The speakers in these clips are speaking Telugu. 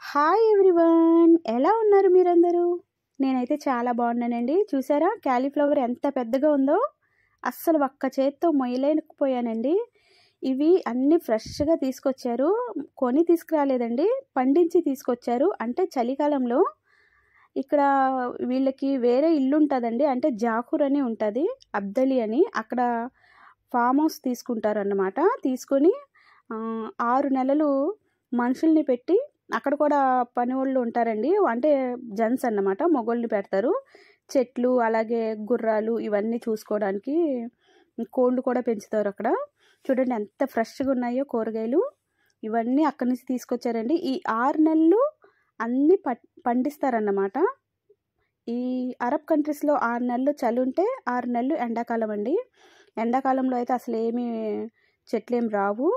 హాయ్ ఎవ్రీవన్, ఎలా ఉన్నారు మీరందరూ? నేనైతే చాలా బాగున్నానండి. చూసారా క్యాలీఫ్లవర్ ఎంత పెద్దగా ఉందో? అస్సలు ఒక్క చేత్తో మొయ్యలేకపోయానండి. ఇవి అన్నీ ఫ్రెష్గా తీసుకొచ్చారు, కొని తీసుకురాలేదండి, పండించి తీసుకొచ్చారు. అంటే చలికాలంలో ఇక్కడ వీళ్ళకి వేరే ఇల్లు ఉంటుందండి, అంటే జాకూర్ అని ఉంటుంది, అబ్దలి అని. అక్కడ ఫామ్ హౌస్ తీసుకుంటారన్నమాట. తీసుకొని 6 నెలలు మనుషుల్ని పెట్టి, అక్కడ కూడా పని వాళ్ళు ఉంటారండి, అంటే జెంట్స్ అన్నమాట, మగోళ్ళని పెడతారు. చెట్లు అలాగే గుర్రాలు ఇవన్నీ చూసుకోవడానికి. కోళ్ళు కూడా పెంచుతారు అక్కడ. చూడండి ఎంత ఫ్రెష్గా ఉన్నాయో కూరగాయలు. ఇవన్నీ అక్కడి నుంచి తీసుకొచ్చారండి. ఈ 6 నెలలు అన్నీ పండిస్తారన్నమాట. ఈ అరబ్ కంట్రీస్లో 6 నెలలు చలి ఉంటే 6 నెలలు ఎండాకాలం అండి. ఎండాకాలంలో అయితే అసలు ఏమీ చెట్లు ఏం రావు,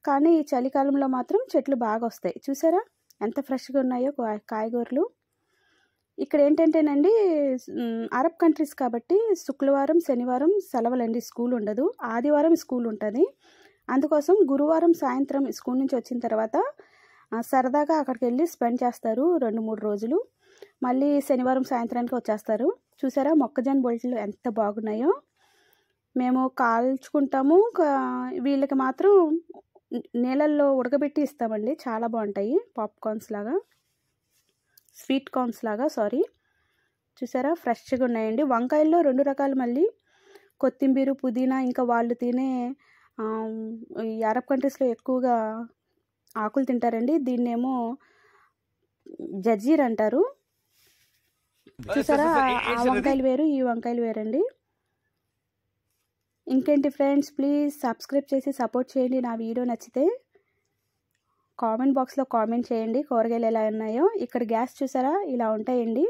కానీ ఈ చలికాలంలో మాత్రం చెట్లు బాగా వస్తాయి. చూసారా ఎంత ఫ్రెష్గా ఉన్నాయో కాయగూరలు. ఇక్కడ ఏంటంటేనండి, అరబ్ కంట్రీస్ కాబట్టి శుక్రవారం శనివారం సెలవులండి, స్కూల్ ఉండదు. ఆదివారం స్కూల్ ఉంటుంది. అందుకోసం గురువారం సాయంత్రం స్కూల్ నుంచి వచ్చిన తర్వాత సరదాగా అక్కడికి వెళ్ళి స్పెండ్ చేస్తారు 2-3 రోజులు. మళ్ళీ శనివారం సాయంత్రానికి వచ్చేస్తారు. చూసారా మొక్కజొన్న బొల్ట్లు ఎంత బాగున్నాయో. మేము కాల్చుకుంటాము, వీళ్ళకి మాత్రం నీళ్ళల్లో ఉడకబెట్టి ఇస్తామండి. చాలా బాగుంటాయి, పాప్కార్న్స్ లాగా, స్వీట్ కార్న్స్ లాగా, సారీ. చూసారా ఫ్రెష్గా ఉన్నాయండి. వంకాయల్లో 2 రకాలు, మళ్ళీ కొత్తిమీర పుదీనా, ఇంకా వాళ్ళు తినే ఈ అరబ్ కంట్రీస్లో ఎక్కువగా ఆకులు తింటారండి. దీన్నేమో జర్జీర్ అంటారు. చూసారా ఆ వంకాయలు వేరు, ఈ వంకాయలు వేరండి. ఇంకేంటి ఫ్రెండ్స్, ప్లీజ్ సబ్స్క్రైబ్ చేసి సపోర్ట్ చేయండి. నా వీడియో నచ్చితే కామెంట్ బాక్స్లో కామెంట్ చేయండి కూరగాయలు ఎలా ఉన్నాయో. ఇక్కడ గ్యాస్ చూసారా ఇలా ఉంటాయండి.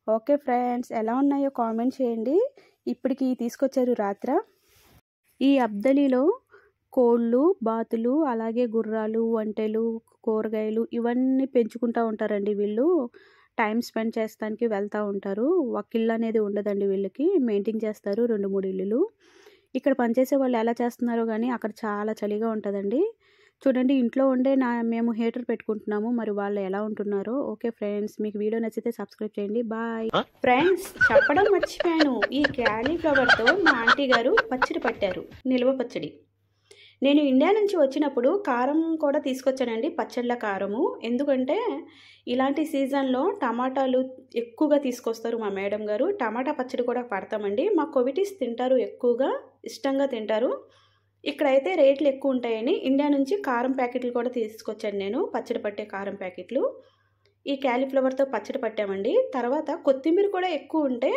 ఓకే ఫ్రెండ్స్, ఎలా ఉన్నాయో కామెంట్ చేయండి. ఇప్పటికి తీసుకొచ్చారు రాత్ర. ఈ అబ్దలీలో కోళ్ళు, బాతులు, అలాగే గుర్రాలు, ఒంటెలు, కూరగాయలు ఇవన్నీ పెంచుకుంటూ ఉంటారండి. వీళ్ళు టైం స్పెండ్ చేస్తానికి వెళ్తూ ఉంటారు. ఒక ఇల్లు అనేది ఉండదండి వీళ్ళకి, మెయింటైన్ చేస్తారు 2-3 ఇల్లులు. ఇక్కడ పనిచేసే వాళ్ళు ఎలా చేస్తున్నారో కానీ అక్కడ చాలా చలిగా ఉంటుందండి. చూడండి ఇంట్లో ఉండే మేము హీటర్ పెట్టుకుంటున్నాము, మరి వాళ్ళు ఎలా ఉంటున్నారో. ఓకే ఫ్రెండ్స్, మీకు వీడియో నచ్చితే సబ్స్క్రైబ్ చేయండి. Bye friends. చెప్పడం మర్చిపోయాను, ఈ క్యాలీఫ్లవర్తో మా ఆంటీ గారు పచ్చడి పట్టారు, నిల్వ పచ్చడి. నేను ఇండియా నుంచి వచ్చినప్పుడు కారం కూడా తీసుకొచ్చానండి, పచ్చళ్ళ కారము. ఎందుకంటే ఇలాంటి సీజన్లో టమాటాలు ఎక్కువగా తీసుకొస్తారు మా మేడం గారు. టమాటా పచ్చడి కూడా పడతామండి. మా కోవిటీస్ తింటారు, ఎక్కువగా ఇష్టంగా తింటారు. ఇక్కడైతే రేట్లు ఎక్కువ ఉంటాయని ఇండియా నుంచి కారం ప్యాకెట్లు కూడా తీసుకొచ్చాను నేను, పచ్చడి పట్టే కారం ప్యాకెట్లు. ఈ క్యాలీఫ్లవర్తో పచ్చడి పట్టామండి. తర్వాత కొత్తిమీర కూడా ఎక్కువ ఉంటే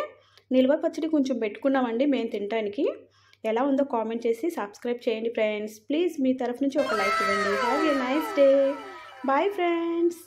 నిల్వ పచ్చడి కొంచెం పెట్టుకున్నామండి మేము తినడానికి. ఎలా ఉందో కామెంట్ చేసి సబ్స్క్రైబ్ చేయండి ఫ్రెండ్స్. ప్లీజ్ మీ తరఫు నుంచి ఒక లైక్ ఇవ్వండి. Have a nice day. Bye friends.